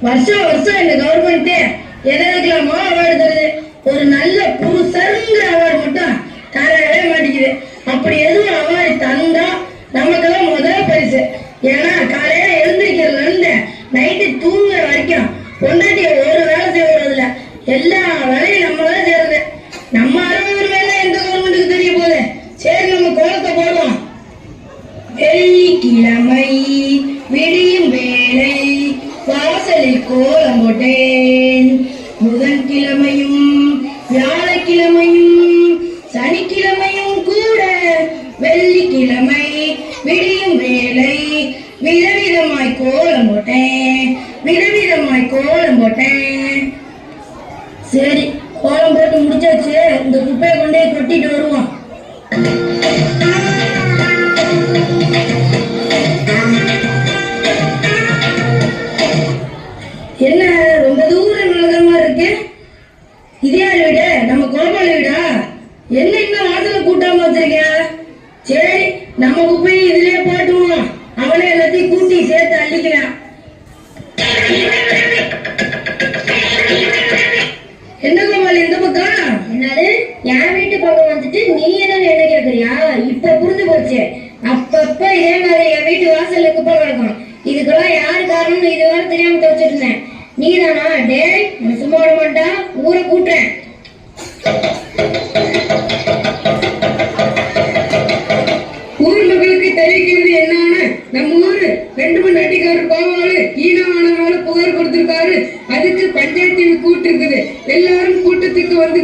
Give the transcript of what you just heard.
வருஷம் வருஷம் இந்த கவர்மெண்ட் எதுக்கெல்லாமோ அவார்டு தருது. ஒரு நல்ல புருஷங்கிற அவார்டு மட்டும் தரவே மாட்டேங்குது. அப்படி எதுவும் அவார்டு தந்தா நமக்கெல்லாம் முதல் பரிசு. ஏன்னா காலையில எழுந்திருக்கிறதுல இருந்து நைட்டு தூங்குற வரைக்கும் பொண்டாட்டிய ஒரு வேலை செய்யறதுல எல்லா வேலையும் நம்மளால செய்யறது. நம்ம 60 வேலை எந்த கவர்மெண்ட்டுக்கு தெரிய போகுது. சரி, நம்ம கோலத்தை போடுவோம். வெள்ளிக்கிழமை விடியும் வேலை வாசலில் கோலம் போட்டேன். புதன்கிழமையும் வியாழக்கிழமையும் சனிக்கிழமையும் கூட வெள்ளிக்கிழமை விடியும் வேலை விதவிதமாய் கோலம் போட்டேன், விதவிதமாய் கோலம் போட்டேன். சரி, கோலம் போட்டு முடிச்சாச்சு. இந்த குப்பையை கொண்டே கொட்டிட்டு வருவோம். என்ன ரொம்ப தூரம் நகரமா இருக்கு? இதே யார் வீடு? நம்ம கோபால வீடா? என்ன இன்னும் வாசல கூட்டாம வச்சிருக்க? சரி, நம்ம குப்பையும் இதுலயே போட்டுவோம். அவனே எல்லாத்தையும் கூட்டி சேர்த்து அள்ளிக்கலாம். என்ன கோபால் இந்த பக்கம்? என்னது, என் வீட்டு பக்கம் வந்துட்டு நீ என்ன கேக்குறியா? இப்ப புரிஞ்சு போச்சு. அப்பப்ப இதே மாதிரி என் வீட்டு வாசல்ல குப்பை கிடக்கும். இதுக்கெல்லாம் யாரு காரணம்னு இதுவரை தெரியாம தோச்சிட்டு இருந்தேன். நீதானா? டேய், சும்மா விட மாட்டா, ஊரை கூட்டுறேன். ஊர் மக்களுக்கு தெரிவிக்கிறது என்னன்னு, நம்ம ஊரு 2 மணி நேரத்துக்காரர் கோவாலு ஈனமான புகார் கொடுத்திருக்காரு. அதுக்கு பஞ்சாயத்து கூட்டு இருக்குது. எல்லாரும் கூட்டத்துக்கு வந்து